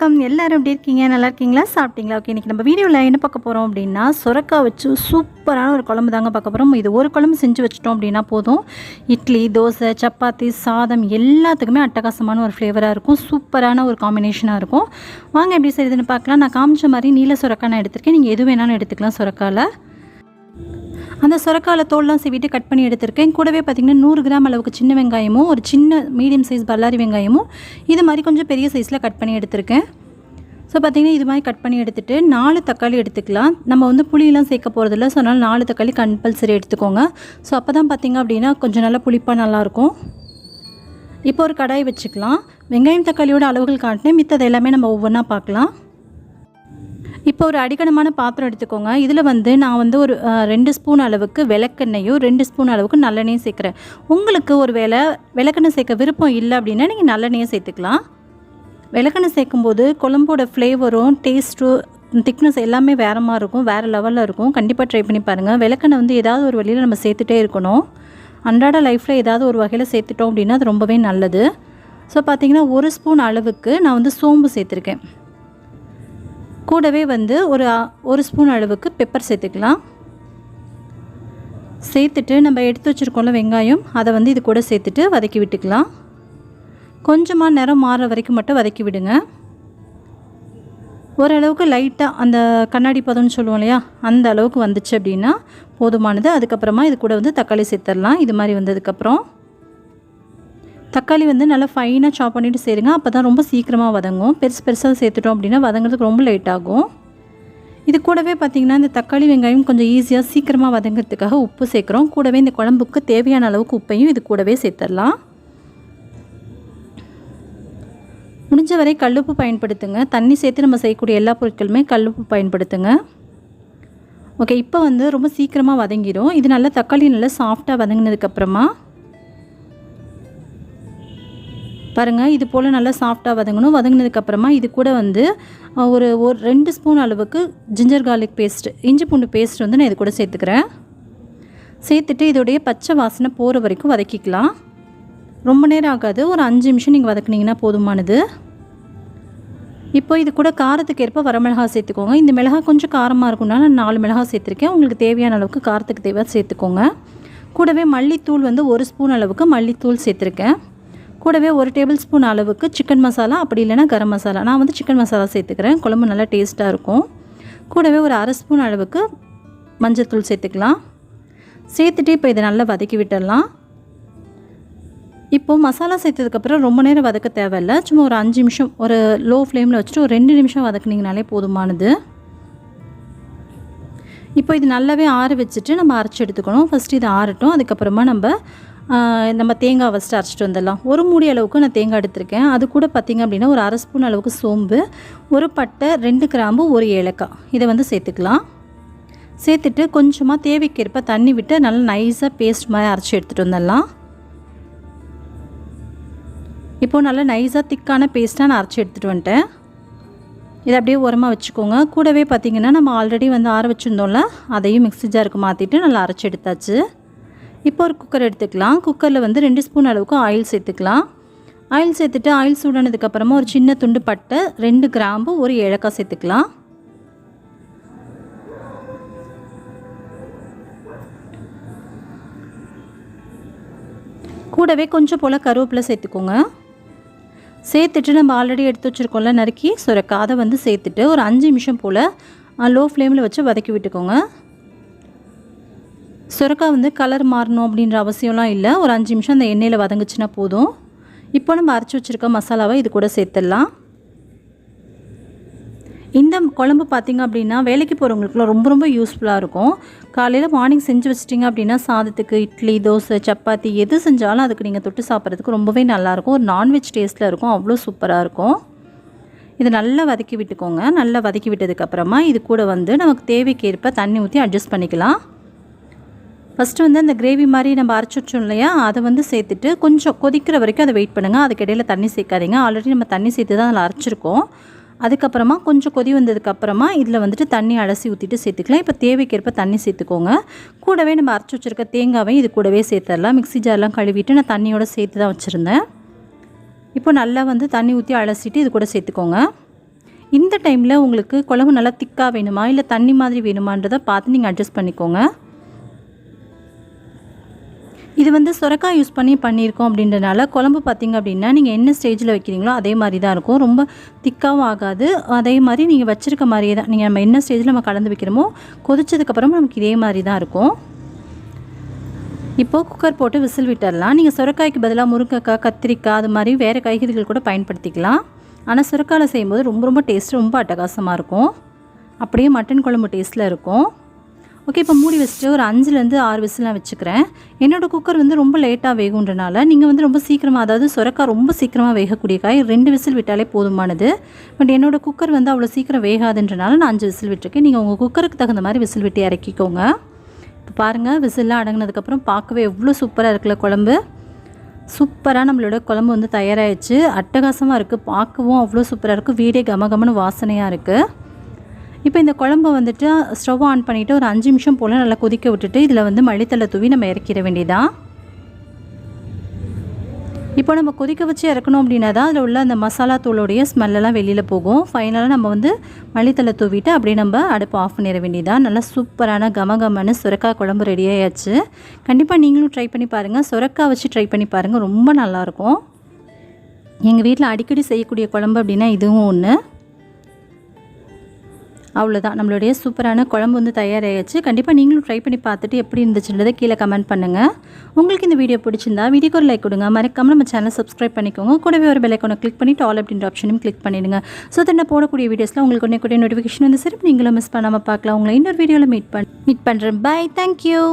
வணக்கம். எல்லாரும் எப்படி இருக்கீங்க? நல்லா இருக்கீங்களா? சாப்பிட்டீங்களா? ஓகே, இன்னைக்கு நம்ம வீடியோவில் என்ன பார்க்க போகிறோம் அப்படின்னா, சுரக்காய் வச்சு சூப்பரான ஒரு குழம்பு தாங்க பார்க்க போகிறோம். இது ஒரு குழம்பு செஞ்சு வச்சிட்டோம் அப்படின்னா போதும். இட்லி, தோசை, சப்பாத்தி, சாதம் எல்லாத்துக்குமே அட்டகாசமான ஒரு ஃப்ளேவராக இருக்கும். சூப்பரான ஒரு காம்பினேஷனாக இருக்கும். வாங்க எப்படி செய்யுதுன்னு பார்க்கலாம். நான் காமிச்ச மாதிரி நீல சுரக்காய் நான் எடுத்திருக்கேன். நீங்கள் எது வேணாலும் எடுத்துக்கலாம் சுரக்காயில். அந்த சுரக்காயில் தோல்லாம் சீவிட்டு கட் பண்ணி எடுத்திருக்கேன். கூடவே பார்த்திங்கன்னா 100 கிராம் அளவுக்கு சின்ன வெங்காயமும் ஒரு சின்ன மீடியம் சைஸ் பல்லாரி வெங்காயமும் இது மாதிரி கொஞ்சம் பெரிய சைஸில் கட் பண்ணி எடுத்திருக்கேன். ஸோ பார்த்திங்கன்னா இது மாதிரி கட் பண்ணி எடுத்துகிட்டு 4 தக்காளி எடுத்துக்கலாம். நம்ம வந்து புளியெலாம் சேர்க்க போகிறதில்ல. ஸோ அதனால் 4 தக்காளி கம்பல்சரி எடுத்துக்கோங்க. ஸோ அப்போ தான் பார்த்திங்க அப்படின்னா கொஞ்சம் நல்லா புளிப்பாக நல்லாயிருக்கும். இப்போ ஒரு கடாய் வச்சுக்கலாம். வெங்காயம் தக்காளியோட அளவுகள் காட்டினேன். மித்தது எல்லாமே நம்ம ஒவ்வொன்றா பார்க்கலாம். இப்போ ஒரு அடிக்கனமான பாத்திரம் எடுத்துக்கோங்க. இதில் வந்து நான் வந்து ஒரு 2 ஸ்பூன் அளவுக்கு விளக்கெண்ணெயும் 2 ஸ்பூன் அளவுக்கு நல்லெண்ணெயும் சேர்க்குறேன். உங்களுக்கு ஒரு வேளை விளக்கெண்ணெய் சேர்க்க விருப்பம் இல்லை அப்படின்னா நீங்கள் நல்லெண்ணெயை சேர்த்துக்கலாம். விளக்கெண்ணெய் சேர்க்கும்போது குழம்போட ஃப்ளேவரும் டேஸ்ட்டும் திக்னஸ் எல்லாமே வேறு மாதிரி இருக்கும், வேறு லெவலில் இருக்கும். கண்டிப்பாக ட்ரை பண்ணி பாருங்கள். விளக்கெண்ணெய் வந்து ஏதாவது ஒரு வழியில் நம்ம சேர்த்துட்டே இருக்கணும். அன்றாட லைஃப்பில் ஏதாவது ஒரு வகையில் சேர்த்துட்டோம் அப்படின்னா அது ரொம்பவே நல்லது. ஸோ பார்த்திங்கன்னா 1 ஸ்பூன் அளவுக்கு நான் வந்து சோம்பு சேர்த்துருக்கேன். கூடவே வந்து ஒரு ஸ்பூன் அளவுக்கு பெப்பர் சேர்த்துக்கலாம். சேர்த்துட்டு நம்ம எடுத்து வச்சுருக்கோம்ல வெங்காயம், அதை வந்து இது கூட சேர்த்துட்டு வதக்கி விட்டுக்கலாம். கொஞ்சமாக நிறம் மாற வரைக்கும் மட்டும் வதக்கி விடுங்க. ஓரளவுக்கு லைட்டாக அந்த கண்ணாடி பதம்னு சொல்லுவோம் இல்லையா, அந்த அளவுக்கு வந்துச்சு அப்படின்னா போதுமானது. அதுக்கப்புறமா இது கூட வந்து தக்காளி சேர்த்துடலாம். இது மாதிரி வந்ததுக்கப்புறம் தக்காளி வந்து நல்லா ஃபைனாக சாப் பண்ணிவிட்டு சேருங்க. அப்போ தான் ரொம்ப சீக்கிரமாக வதங்கும். பெருசாக சேர்த்துட்டோம் அப்படின்னா வதங்கிறதுக்கு ரொம்ப லேட் ஆகும். இது கூடவே பார்த்திங்கன்னா இந்த தக்காளி வெங்காயம் கொஞ்சம் ஈஸியாக சீக்கிரமாக வதங்கிறதுக்காக உப்பு சேர்க்குறோம். கூடவே இந்த குழம்புக்கு தேவையான அளவுக்கு உப்பையும் இது கூடவே சேர்த்துடலாம். முடிஞ்ச வரை கல்லுப்பு பயன்படுத்துங்க. தண்ணி சேர்த்து நம்ம செய்யக்கூடிய எல்லா பொருட்களுமே கல்லுப்பு பயன்படுத்துங்க. ஓகே, இப்போ வந்து ரொம்ப சீக்கிரமாக வதங்கிடும். இது நல்லா தக்காளி நல்லா சாஃப்டாக வதங்கினதுக்கப்புறமா பாருங்கள், இது போல் நல்லா சாஃப்டாக வதங்கணும். வதங்கினதுக்கப்புறமா இது கூட வந்து ஒரு 2 ஸ்பூன் அளவுக்கு ஜிஞ்சர் கார்லிக் பேஸ்ட், இஞ்சி பூண்டு பேஸ்ட் வந்து நான் இது கூட சேர்த்துக்கிறேன். சேர்த்துட்டு இதோடைய பச்சை வாசனை போகிற வரைக்கும் வதக்கிக்கலாம். ரொம்ப நேரம் ஆகாது, ஒரு 5 நிமிஷம் நீங்கள் வதக்குனிங்கன்னா போதுமானது. இப்போ இது கூட காரத்துக்கு ஏற்ப வரமிளகாய் சேர்த்துக்கோங்க. இந்த மிளகாய் கொஞ்சம் காரமாக இருக்கும்னா நான் 4 மிளகாய் சேர்த்துருக்கேன். உங்களுக்கு தேவையான அளவுக்கு காரத்துக்கு தேவை சேர்த்துக்கோங்க. கூடவே மல்லித்தூள் வந்து 1 ஸ்பூன் அளவுக்கு மல்லித்தூள் சேர்த்துருக்கேன். கூடவே 1 டேபிள் ஸ்பூன் அளவுக்கு சிக்கன் மசாலா, அப்படி இல்லைனா கரம் மசாலா. நான் வந்து சிக்கன் மசாலா சேர்த்துக்கிறேன். குழம்பு நல்லா டேஸ்ட்டாக இருக்கும். கூடவே ஒரு 1/2 ஸ்பூன் அளவுக்கு மஞ்சள்தூள் சேர்த்துக்கலாம். சேர்த்துட்டு இப்போ இதை நல்லா வதக்கி விட்டுடலாம். இப்போது மசாலா சேர்த்ததுக்கப்புறம் ரொம்ப நேரம் வதக்க தேவையில்லை. சும்மா ஒரு 5 நிமிஷம் ஒரு லோ ஃப்ளேமில் வச்சுட்டு ஒரு 2 நிமிஷம் வதக்குனிங்கனாலே போதுமானது. இப்போ இது நல்லாவே ஆற வச்சுட்டு நம்ம அரைச்சி எடுத்துக்கணும். ஃபஸ்ட்டு இது ஆறட்டும். அதுக்கப்புறமா நம்ம தேங்காய் ஃபஸ்ட்டு அரைச்சிட்டு வந்துடலாம். ஒரு மூடி அளவுக்கு நான் தேங்காய் எடுத்திருக்கேன். அது கூட பார்த்திங்க அப்படின்னா ஒரு 1/2 ஸ்பூன் அளவுக்கு சோம்பு, ஒரு பட்டை, 2 கிராம்பு, ஒரு ஏலக்காய் இதை வந்து சேர்த்துக்கலாம். சேர்த்துட்டு கொஞ்சமாக தேவைக்கேற்ப தண்ணி விட்டு நல்லா நைஸாக பேஸ்ட் மாதிரி அரைச்சி எடுத்துகிட்டு வந்துடலாம். இப்போது நல்லா நைஸாக திக்கான பேஸ்ட்டாக நான் அரைச்சி எடுத்துகிட்டு வந்துட்டேன். இதை அப்படியே உரமாக வச்சுக்கோங்க. கூடவே பார்த்திங்கன்னா நம்ம ஆல்ரெடி வந்து ஆற வச்சுருந்தோம்ல, அதையும் மிக்ஸி ஜாருக்கு மாற்றிட்டு நல்லா அரைச்சி எடுத்தாச்சு. இப்போ ஒரு குக்கர் எடுத்துக்கலாம். குக்கரில் வந்து 2 ஸ்பூன் அளவுக்கு ஆயில் சேர்த்துக்கலாம். ஆயில் சேர்த்துட்டு ஆயில் சூடானதுக்கப்புறமா ஒரு சின்ன துண்டு பட்டை, 2 கிராம்பு, ஒரு ஏலக்காய் சேர்த்துக்கலாம். கூடவே கொஞ்சம் போல் கருவேப்பிலை சேர்த்துக்கோங்க. சேர்த்துட்டு நம்ம ஆல்ரெடி எடுத்து வச்சுருக்கோம்ல நறுக்கி சுரக்காய், அதை வந்து சேர்த்துட்டு ஒரு 5 நிமிஷம் போல் லோ ஃப்ளேமில் வச்சு வதக்கி விட்டுக்கோங்க. சுரக்காய் வந்து கலர் மாறணும் அப்படின்ற அவசியம்லாம் இல்லை. ஒரு 5 நிமிஷம் அந்த எண்ணெயில் வதங்குச்சுன்னா போதும். இப்போ நம்ம அரைச்சி வச்சுருக்க மசாலாவை இது கூட சேர்த்துடலாம். இந்த குழம்பு பார்த்திங்க அப்படின்னா வேலைக்கு போகிறவங்களுக்குலாம் ரொம்ப ரொம்ப யூஸ்ஃபுல்லாக இருக்கும். காலையில் மார்னிங் செஞ்சு வச்சிட்டிங்க அப்படின்னா சாதத்துக்கு, இட்லி, தோசை, சப்பாத்தி எது செஞ்சாலும் அதுக்கு நீங்கள் தொட்டு சாப்பிட்றதுக்கு ரொம்பவே நல்லாயிருக்கும். ஒரு நான்வெஜ் டேஸ்ட்டில் இருக்கும். அவ்வளோ சூப்பராக இருக்கும். இது நல்லா வதக்கி விட்டுக்கோங்க. நல்லா வதக்கி விட்டதுக்கப்புறமா இது கூட வந்து நமக்கு தேவைக்கேற்ப தண்ணி ஊற்றி அட்ஜஸ்ட் பண்ணிக்கலாம். ஃபஸ்ட்டு வந்து அந்த கிரேவி மாதிரி நம்ம அரைச்சி வச்சோம் இல்லையா, அதை வந்து சேர்த்துட்டு கொஞ்சம் கொதிக்கிற வரைக்கும் அதை வெயிட் பண்ணுங்கள். அதுக்கு இடையில் தண்ணி சேர்க்காதீங்க. ஆல்ரெடி நம்ம தண்ணி சேர்த்து தான் அதில் அரைச்சிருக்கோம். அதுக்கப்புறமா கொஞ்சம் கொதி வந்ததுக்கப்புறமா இதில் வந்துட்டு தண்ணி அலசி ஊற்றிட்டு சேர்த்துக்கலாம். இப்போ தேவைக்கேற்ப தண்ணி சேர்த்துக்கோங்க. கூடவே நம்ம அரைச்சி வச்சுருக்க தேங்காவையும் இது கூடவே சேர்த்துடலாம். மிக்ஸி ஜார்லாம் கழுவிட்டு நான் தண்ணியோடு சேர்த்து தான் வச்சுருந்தேன். இப்போ நல்லா வந்து தண்ணி ஊற்றி அலசிட்டு இது கூட சேர்த்துக்கோங்க. இந்த டைமில் உங்களுக்கு குழம்பு நல்லா திக்காக வேணுமா இல்லை தண்ணி மாதிரி வேணுமான்றதை பார்த்து நீங்கள் அட்ஜஸ்ட் பண்ணிக்கோங்க. இது வந்து சுரக்காய் யூஸ் பண்ணி பண்ணியிருக்கோம் அப்படின்றனால குழம்பு பார்த்திங்க அப்படின்னா நீங்கள் என்ன ஸ்டேஜில் வைக்கிறீங்களோ அதே மாதிரி தான் இருக்கும். ரொம்ப திக்காகவும் ஆகாது. அதே மாதிரி நீங்கள் வச்சுருக்க மாதிரியே தான், நீங்கள் நம்ம என்ன ஸ்டேஜில் நம்ம கலந்து வைக்கிறோமோ கொதிச்சதுக்கப்புறம் நமக்கு இதே மாதிரி தான் இருக்கும். இப்போது குக்கர் போட்டு விசில் விட்டுடலாம். நீங்கள் சுரக்காய்க்கு பதிலாக முருங்கைக்காய், கத்திரிக்காய் அது மாதிரி வேறு காய்கறிகள் கூட பயன்படுத்திக்கலாம். ஆனால் சுரக்காயில் செய்யும்போது ரொம்ப ரொம்ப டேஸ்ட்டு ரொம்ப அட்டகாசமாக இருக்கும். அப்படியே மட்டன் குழம்பு டேஸ்ட்டில் இருக்கும். ஓகே, இப்போ மூடி வச்சுட்டு ஒரு 5லேருந்து 6 விசில் நான் வச்சுக்கிறேன். என்னோடய குக்கர் வந்து ரொம்ப லேட்டாக வேகுன்றனால நீங்கள் வந்து ரொம்ப சீக்கிரமாக, அதாவது சுரக்காய் ரொம்ப சீக்கிரமாக வேகக்கூடிய காய் 2 விசில் விட்டாலே போதுமானது. பட் என்னோடய குக்கர் வந்து அவ்வளோ சீக்கிரம் வேகாதுன்றனால நான் 5 விசில் விட்டுருக்கேன். நீங்கள் உங்கள் குக்கருக்கு தகுந்த மாதிரி விசில் விட்டு இறக்கிக்கோங்க. இப்போ பாருங்கள், விசில்லாம் அடங்கினதுக்கப்புறம் பார்க்கவே எவ்வளோ சூப்பராக இருக்குல்ல குழம்பு. சூப்பராக நம்மளோட குழம்பு வந்து தயாராகிடுச்சு. அட்டகாசமாக இருக்குது, பார்க்கவும் அவ்வளோ சூப்பராக இருக்குது. வீடே கமகமன்னு வாசனையாக இருக்குது. இப்போ இந்த குழம்பை வந்துட்டு ஸ்டவ் ஆன் பண்ணிவிட்டு ஒரு 5 நிமிஷம் போல் நல்லா கொதிக்க விட்டுட்டு இதில் வந்து மல்லித்தலை தூவி நம்ம இறக்கிட வேண்டியதான். இப்போ நம்ம கொதிக்க வச்சு இறக்கணும் அப்படின்னா தான் அதில் உள்ள அந்த மசாலா தூளுடைய ஸ்மெல்லாம் வெளியில் போகும். ஃபைனலாக நம்ம வந்து மல்லித்தலை தூவிட்டு அப்படியே நம்ம அடுப்பு ஆஃப் பண்ணிட வேண்டியதான். நல்லா சூப்பரான கமகமன்னு சுரக்காய் குழம்பு ரெடி ஆயாச்சு. கண்டிப்பாக நீங்களும் ட்ரை பண்ணி பாருங்கள். சுரக்காய் வச்சு ட்ரை பண்ணி பாருங்கள், ரொம்ப நல்லாயிருக்கும். எங்கள் வீட்டில் அடிக்கடி செய்யக்கூடிய குழம்பு அப்படின்னா இதுவும் ஒன்று. அவ்வளோதான், நம்மளுடைய சூப்பரான குழம்பு வந்து தயாராகிடுச்சு. கண்டிப்பாக நீங்களும் ட்ரை பண்ணி பார்த்துட்டு எப்படி இருந்துச்சுன்றதை கீழே கமெண்ட் பண்ணுங்கள். உங்களுக்கு இந்த வீடியோ பிடிச்சிருந்தா வீடியோக்கு ஒரு லைக் கொடுங்க. மறக்காமல் நம்ம சேனலை சப்ஸ்கிரைப் பண்ணிக்கோங்க. கூடவே ஒரு பெல் ஐகானை கிளிக் பண்ணிட்டு ஆல் அப்படின்ற ஆப்ஷனையும் கிளிக் பண்ணிடுங்க. ஸோ நான் போடக்கூடிய வீடியோஸில் உங்களுக்கு உடனே நோட்டிஃபிகேஷன் வந்து சரி நீங்களும் மிஸ் பண்ணாமல் பார்க்கலாம். உங்களை இன்னொரு வீடியோவில் மீட் பண்ணுறேன். Bye, thank you.